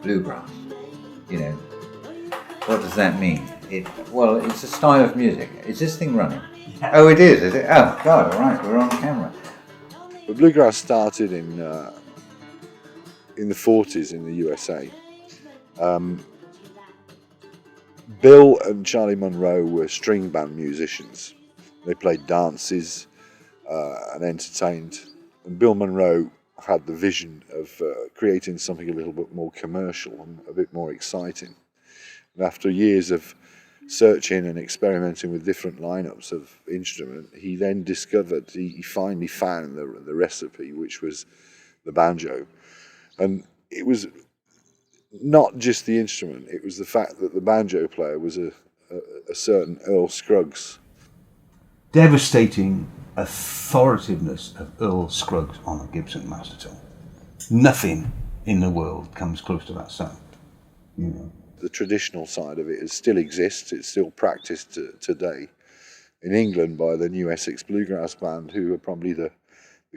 Bluegrass, you know, what does that mean? Well, it's a style of music. Is this thing running? Yeah. Oh, it is it? Oh, God, all right, we're on camera. The bluegrass started in the 40s in the USA. Bill and Charlie Monroe were string band musicians. They played dances and entertained. And Bill Monroe had the vision of creating something a little bit more commercial and a bit more exciting. And after years of searching and experimenting with different lineups of instrument, he then discovered, he finally found the recipe, which was the banjo. And it was not just the instrument, it was the fact that the banjo player was a certain Earl Scruggs. Devastating authoritativeness of Earl Scruggs on a Gibson master tone. Nothing in the world comes close to that sound. You know. The traditional side of it still exists, it's still practiced today in England by the New Essex Bluegrass Band, who are probably the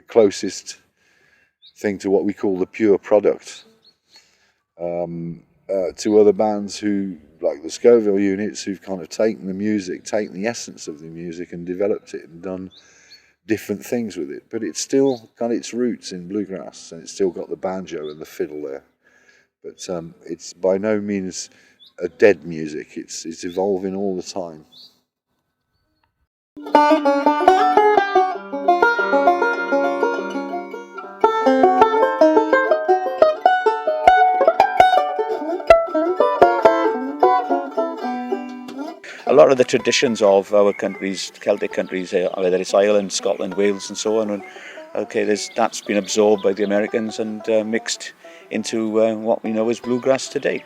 closest thing to what we call the pure product. To other bands who, like the Scoville Units, who've kind of taken the music, taken the essence of the music and developed it and done different things with it. But it's still got its roots in bluegrass, and it's still got the banjo and the fiddle there. But it's by no means a dead music, it's evolving all the time. A lot of the traditions of our countries, Celtic countries, whether it's Ireland, Scotland, Wales and so on, and that's been absorbed by the Americans and mixed into what we know as bluegrass today.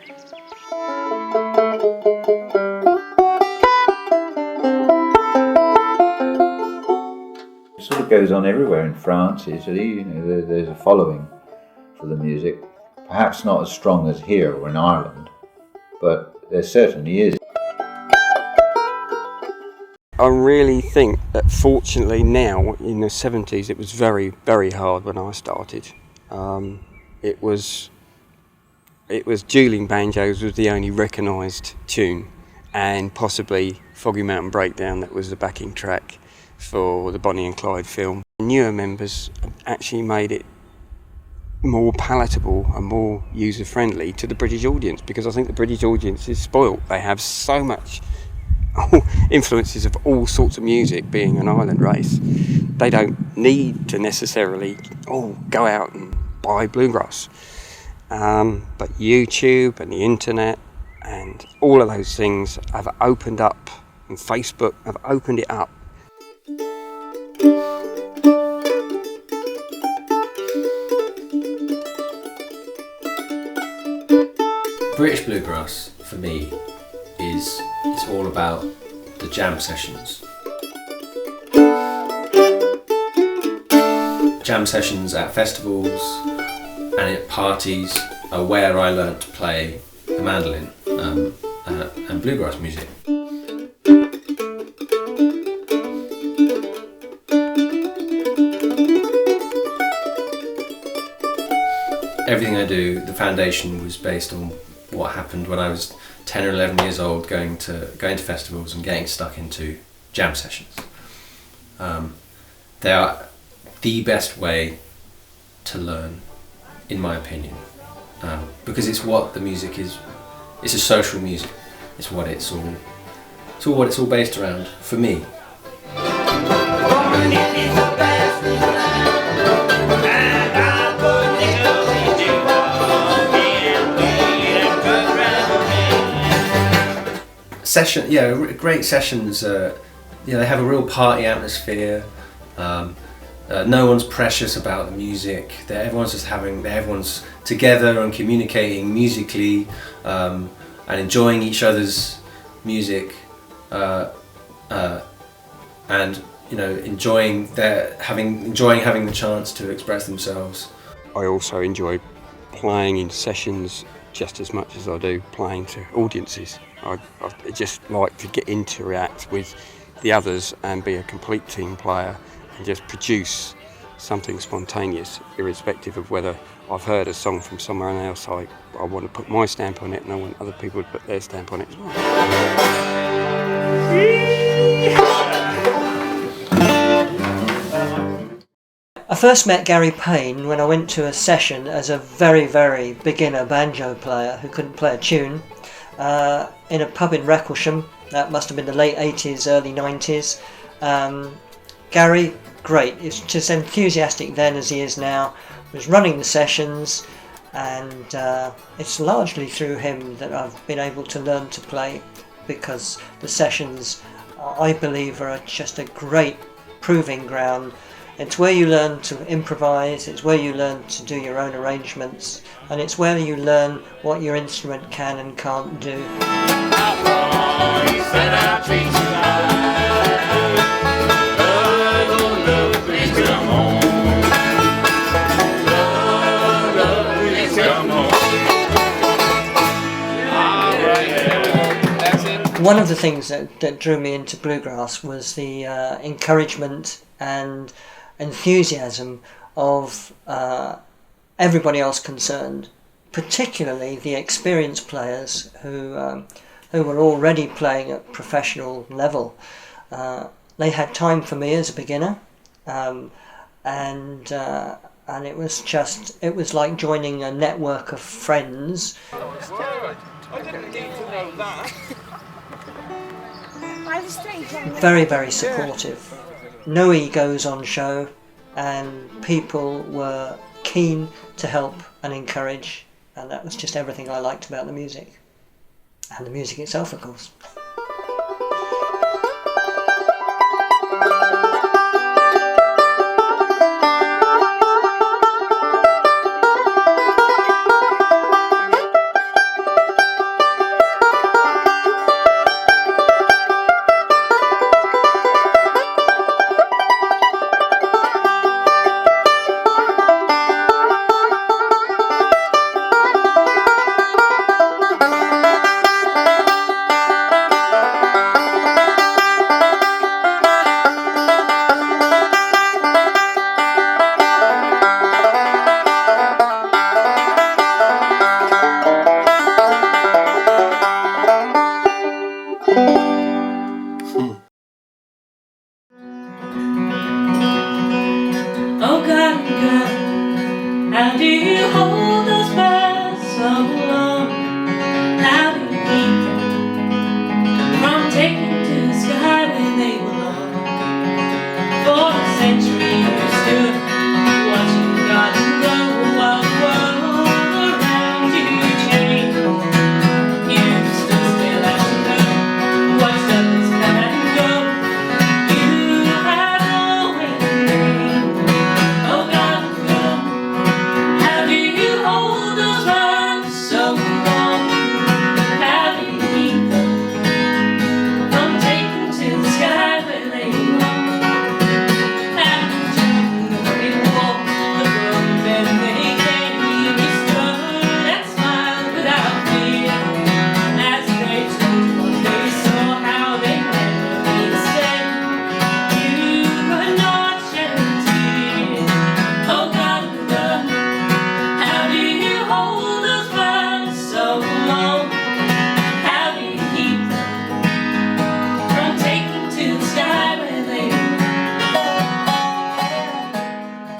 It sort of goes on everywhere in France, Italy, you know, there's a following for the music. Perhaps not as strong as here or in Ireland, but there certainly is. I really think that fortunately now, in the 70s, it was very, very hard when I started. It was Dueling Banjos was the only recognised tune, and possibly Foggy Mountain Breakdown that was the backing track for the Bonnie and Clyde film. Newer members actually made it more palatable and more user-friendly to the British audience, because I think the British audience is spoilt. They have so much influences of all sorts of music, being an island race. They don't need to necessarily go out and buy bluegrass. But YouTube and the internet and all of those things have opened up, and Facebook have opened it up. British bluegrass, for me, it's all about the jam sessions. Jam sessions at festivals and at parties are where I learnt to play the mandolin and bluegrass music. Everything I do, the foundation was based on what happened when I was 10 or 11 years old, going to festivals and getting stuck into jam sessions. They are the best way to learn, in my opinion, because it's what the music is. It's a social music. It's what it's all based around for me. great sessions. They have a real party atmosphere. No one's precious about the music. Everyone's together and communicating musically, and enjoying each other's music, and enjoying having the chance to express themselves. I also enjoy playing in sessions just as much as I do playing to audiences. I just like to interact with the others and be a complete team player and just produce something spontaneous, irrespective of whether I've heard a song from someone else. I want to put my stamp on it, and I want other people to put their stamp on it as well. I first met Gary Payne when I went to a session as a very, very beginner banjo player who couldn't play a tune in a pub in Recklesham. That must have been the late 80s, early 90s. Gary, great. He's just enthusiastic then as he is now. Was running the sessions, and it's largely through him that I've been able to learn to play, because the sessions, I believe, are just a great proving ground. It's where you learn to improvise, it's where you learn to do your own arrangements, and it's where you learn what your instrument can and can't do. One of the things that drew me into bluegrass was the encouragement and enthusiasm of everybody else concerned, particularly the experienced players who were already playing at professional level. They had time for me as a beginner, and it was like joining a network of friends. Very, very supportive. No egos on show, and people were keen to help and encourage, and that was just everything I liked about the music. And the music itself, of course.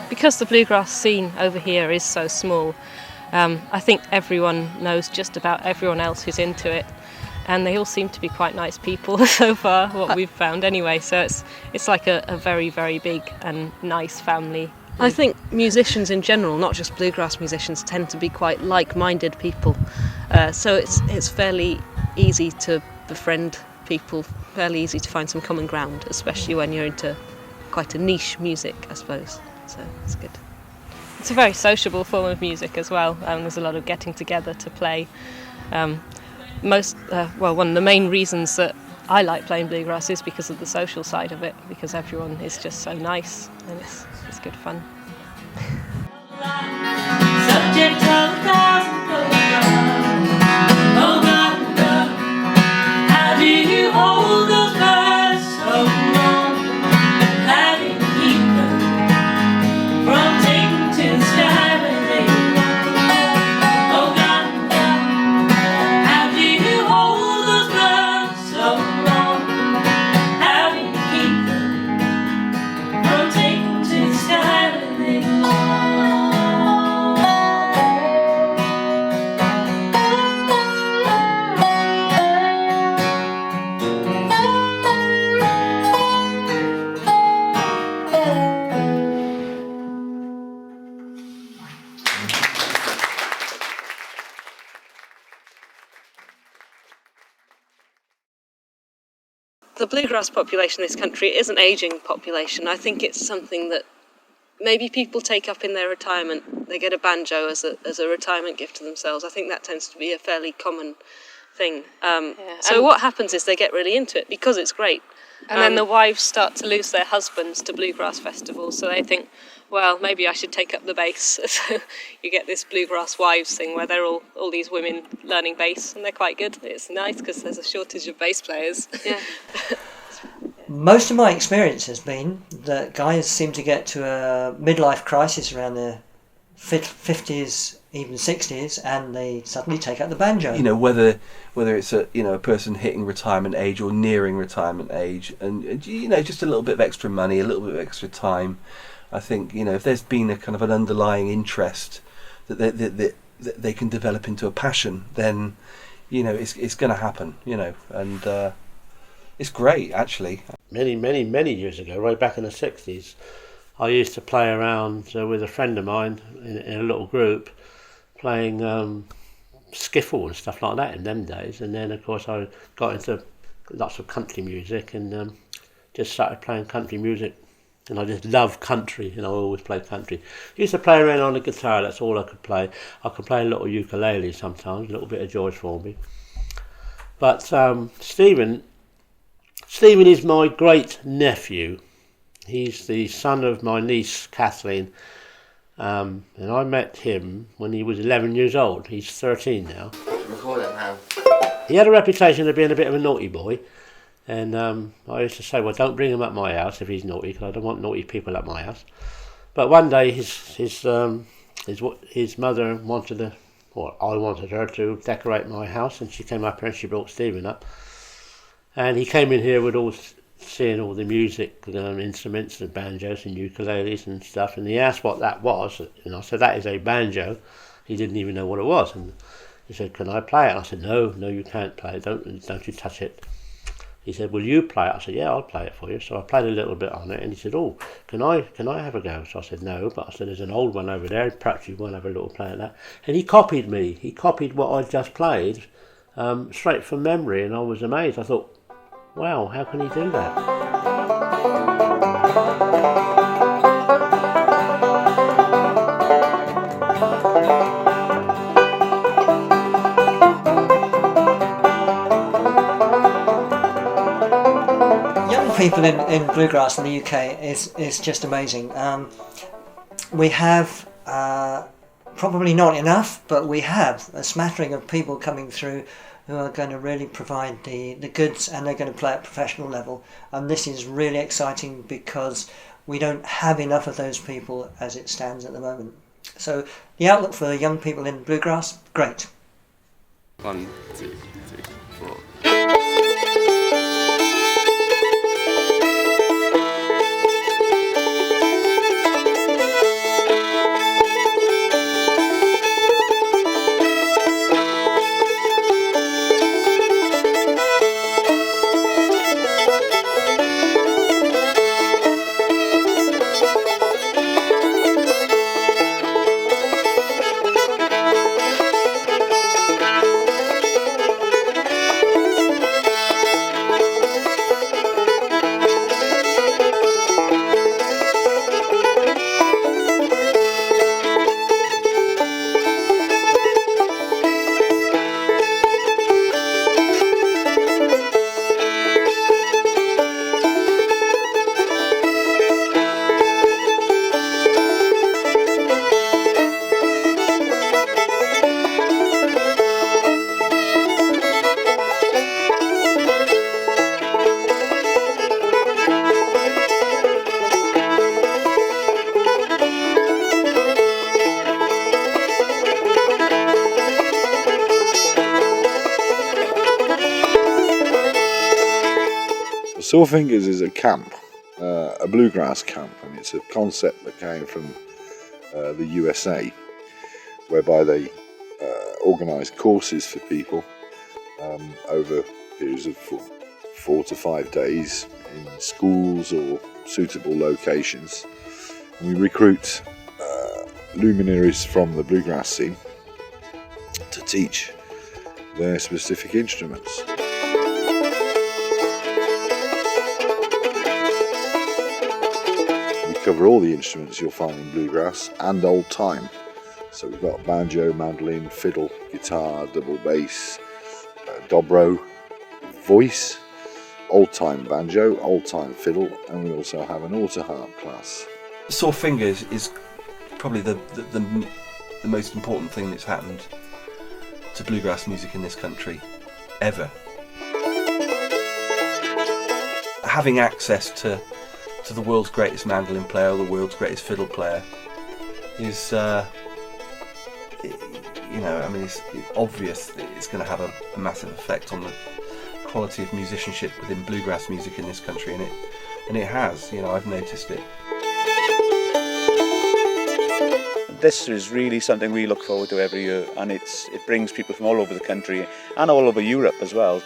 Because the bluegrass scene over here is so small, I think everyone knows just about everyone else who's into it, and they all seem to be quite nice people so far, what we've found anyway, so it's like a very, very big and nice family. I think musicians in general, not just bluegrass musicians, tend to be quite like-minded people, so it's fairly easy to befriend people, fairly easy to find some common ground, especially when you're into quite a niche music, I suppose. So it's good. It's a very sociable form of music as well. There's a lot of getting together to play. One of the main reasons that I like playing bluegrass is because of the social side of it, because everyone is just so nice and it's good fun. Subject of 1,000 photographs. Oh God, God, how do you hold those birds so long? How do you keep them from taking to the sky when they go? Oh God, God, how do you hold those birds so long? How do you keep them from taking to the sky when they go? The bluegrass population in this country is an ageing population. I think it's something that maybe people take up in their retirement. They get a banjo as a retirement gift to themselves. I think that tends to be a fairly common thing. So what happens is they get really into it because it's great. And then the wives start to lose their husbands to bluegrass festivals, so they think, well, maybe I should take up the bass. So you get this bluegrass wives thing where they're all these women learning bass, and they're quite good. It's nice because there's a shortage of bass players. Yeah. Most of my experience has been that guys seem to get to a midlife crisis around their 50s, even 60s, and they suddenly take out the banjo. You know, whether it's a person hitting retirement age or nearing retirement age, and just a little bit of extra money, a little bit of extra time. I think if there's been a kind of an underlying interest that they can develop into a passion, then it's going to happen. And it's great actually. Many years ago, right back in the 60s, I used to play around with a friend of mine in a little group, playing skiffle and stuff like that in them days. And then, of course, I got into lots of country music and just started playing country music. And I just love country, and I always play country. I used to play around on the guitar, that's all I could play. I could play a little ukulele sometimes, a little bit of George Formby. But Stephen is my great nephew. He's the son of my niece Kathleen, and I met him when he was 11 years old. He's 13 now. Record it now. He had a reputation of being a bit of a naughty boy, and I used to say, well, don't bring him at my house if he's naughty, because I don't want naughty people at my house. But one day his mother wanted I wanted her to decorate my house, and she came up here and she brought Stephen up, and he came in here with seeing all the music, instruments, the banjos and ukuleles and stuff, and he asked what that was, and I said, that is a banjo. He didn't even know what it was, and he said, can I play it? And I said, no, you can't play it, don't you touch it. He said, will you play it? I said, yeah, I'll play it for you. So I played a little bit on it, and he said, oh, can I have a go? So I said, no, but I said, there's an old one over there, perhaps you want to have a little play at that. And he copied me. He copied what I just played straight from memory, and I was amazed. I thought, wow, how can he do that? People in bluegrass in the UK is just amazing. We have probably not enough, but we have a smattering of people coming through who are going to really provide the goods, and they're going to play at professional level. And this is really exciting because we don't have enough of those people as it stands at the moment. So the outlook for young people in bluegrass, great. 1, 2, 3, 4. Sore Fingers is a camp, a bluegrass camp, and it's a concept that came from the USA, whereby they organise courses for people over periods of 4 to 5 days in schools or suitable locations. And we recruit luminaries from the bluegrass scene to teach their specific instruments. We cover all the instruments you'll find in bluegrass and old time. So we've got banjo, mandolin, fiddle, guitar, double bass, dobro, voice, old-time banjo, old-time fiddle, and we also have an auto-harp class. Sore Fingers is probably the most important thing that's happened to bluegrass music in this country ever. Having access to the world's greatest mandolin player or the world's greatest fiddle player is, it's obvious that it's going to have a massive effect on the quality of musicianship within bluegrass music in this country, and it has. I've noticed it. This is really something we look forward to every year, and it brings people from all over the country and all over Europe as well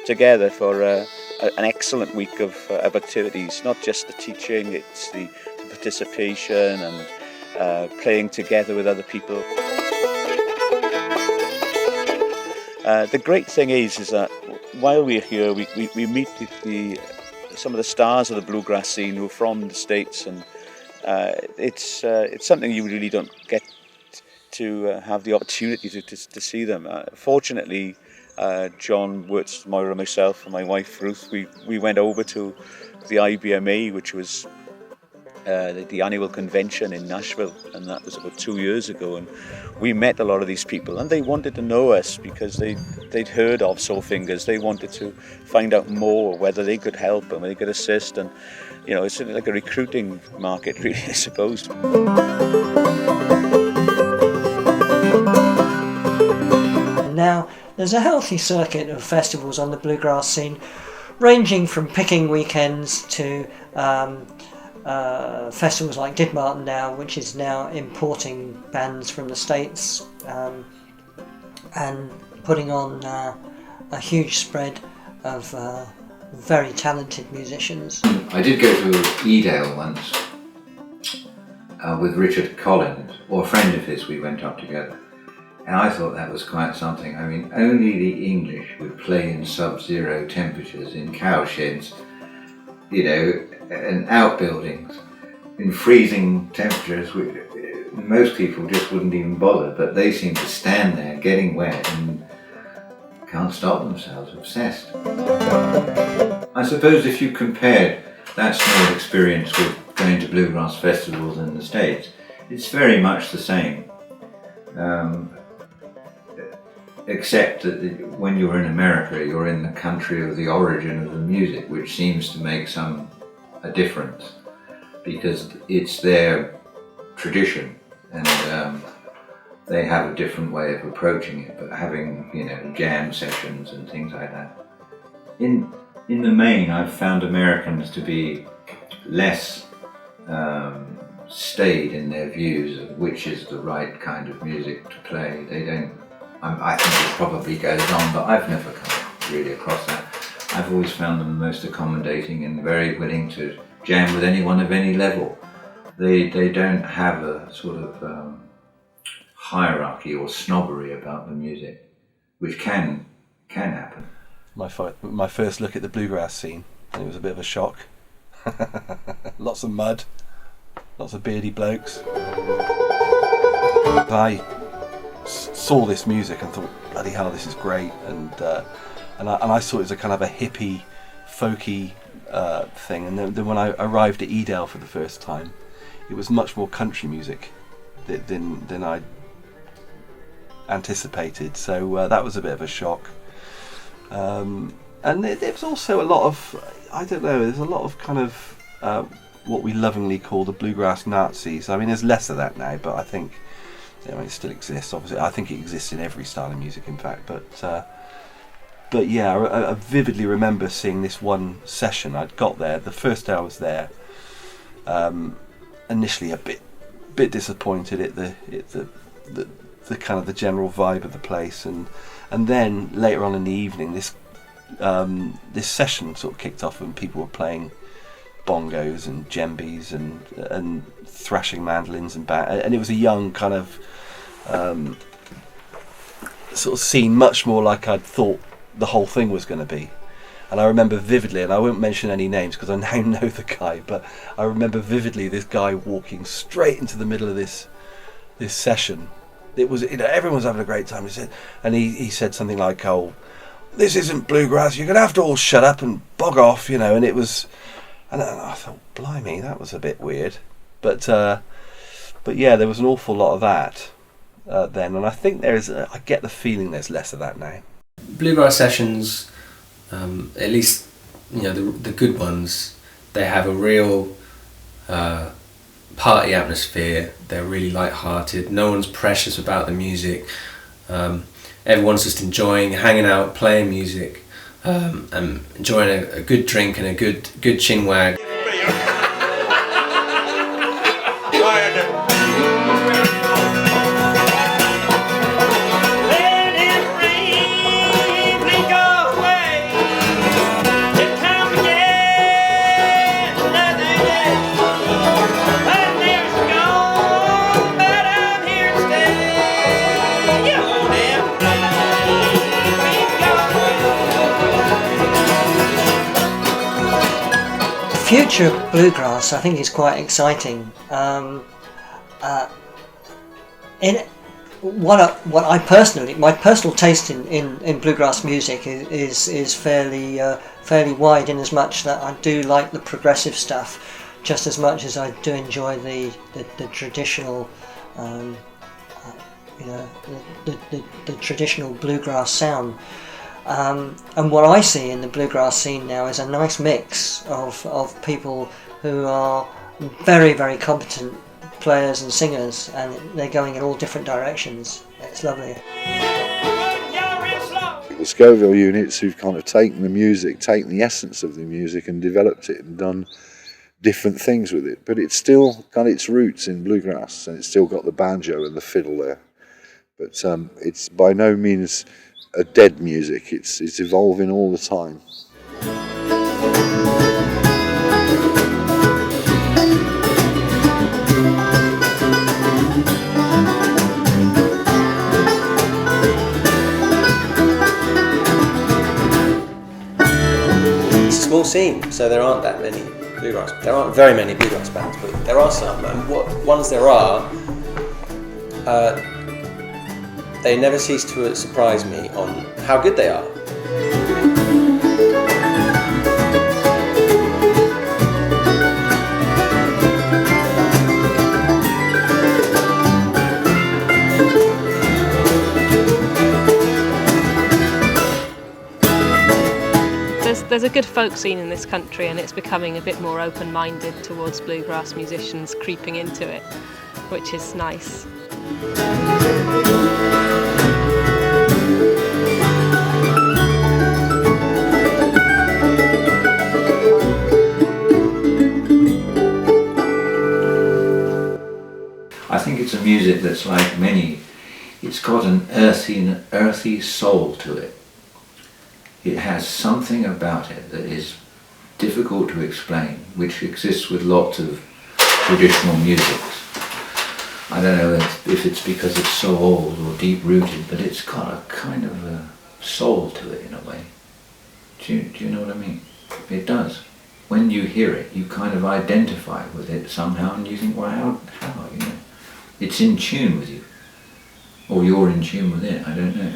together for an excellent week of activities. Not just the teaching, it's the participation and playing together with other people. The great thing is that while we're here, we meet some of the stars of the bluegrass scene who are from the States, and it's something you really don't get to have the opportunity to see them. Fortunately, John Wirtz, Moira, myself, and my wife Ruth, we went over to the IBMA, which was the annual convention in Nashville, and that was about 2 years ago, and we met a lot of these people, and they wanted to know us because they'd heard of Sore Fingers. They wanted to find out more, whether they could help and whether they could assist, and it's like a recruiting market, really, I suppose. Now, there's a healthy circuit of festivals on the bluegrass scene, ranging from picking weekends to festivals like Didmarton now, which is now importing bands from the States and putting on a huge spread of very talented musicians. I did go to Edale once with Richard Collins, or a friend of his. We went up together, and I thought that was quite something. I mean, only the English would play in sub-zero temperatures in cowsheds, and outbuildings in freezing temperatures, which most people just wouldn't even bother, but they seem to stand there getting wet and can't stop themselves, obsessed. I suppose if you compared that small experience with going to bluegrass festivals in the States, it's very much the same. Except that when you're in America, you're in the country of the origin of the music, which seems to make a difference, because it's their tradition, and they have a different way of approaching it. But having jam sessions and things like that, in the main, I've found Americans to be less staid in their views of which is the right kind of music to play. They don't. I think it probably goes on, but I've never come really across that. I've always found them most accommodating and very willing to jam with anyone of any level. They don't have a sort of hierarchy or snobbery about the music, which can happen. My first look at the bluegrass scene, and it was a bit of a shock. Lots of mud, lots of beardy blokes. I saw this music and thought, bloody hell, this is great, and I saw it as a kind of a hippie, folky thing. And then when I arrived at Edale for the first time, it was much more country music than I anticipated. So that was a bit of a shock. And there was also a lot of, I don't know, there's a lot of kind of what we lovingly call the bluegrass Nazis. I mean, there's less of that now, but I think it still exists. Obviously, I think it exists in every style of music, in fact. But but yeah, I vividly remember seeing this one session. I'd got there the first day I was there. Initially, a bit disappointed at the kind of the general vibe of the place, and then later on in the evening, this session sort of kicked off, and people were playing bongos and djembes and thrashing mandolins and and it was a young kind of sort of scene, much more like I'd thought the whole thing was going to be. And I remember vividly, and I won't mention any names because I now know the guy, but I remember vividly this guy walking straight into the middle of this session. It was, everyone was having a great time. He said something like, "Oh, this isn't bluegrass. You're going to have to all shut up and bog off," and it was. And I thought, blimey, that was a bit weird. But yeah, there was an awful lot of that then, and I think I get the feeling there's less of that now. Bluegrass sessions, at least the good ones, they have a real party atmosphere. They're really light-hearted. No one's precious about the music. Everyone's just enjoying, hanging out, playing music. And enjoying a good drink and a good chinwag. Future of bluegrass, I think, is quite exciting. My personal taste in bluegrass music is fairly wide, in as much that I do like the progressive stuff just as much as I do enjoy the traditional, the traditional bluegrass sound. And what I see in the bluegrass scene now is a nice mix of people who are very, very competent players and singers, and they're going in all different directions. It's lovely. The Scoville Units, who've kind of taken the essence of the music and developed it and done different things with it, but it's still got its roots in bluegrass, and it's still got the banjo and the fiddle there. But it's by no means a dead music. It's evolving all the time. It's a small scene, so there aren't that many bluegrass. There aren't very many bluegrass bands, but there are some. And what ones there are, they never cease to surprise me on how good they are. There's a good folk scene in this country, and it's becoming a bit more open-minded towards bluegrass musicians creeping into it, which is nice. I think it's a music that's like many. It's got an earthy soul to it. It has something about it that is difficult to explain, which exists with lots of traditional musics. I don't know if it's because it's so old or deep-rooted, but it's got a kind of a soul to it in a way. Do you know what I mean? It does. When you hear it, you kind of identify with it somehow, and you think, well, how, you know? It's in tune with you. Or you're in tune with it, I don't know.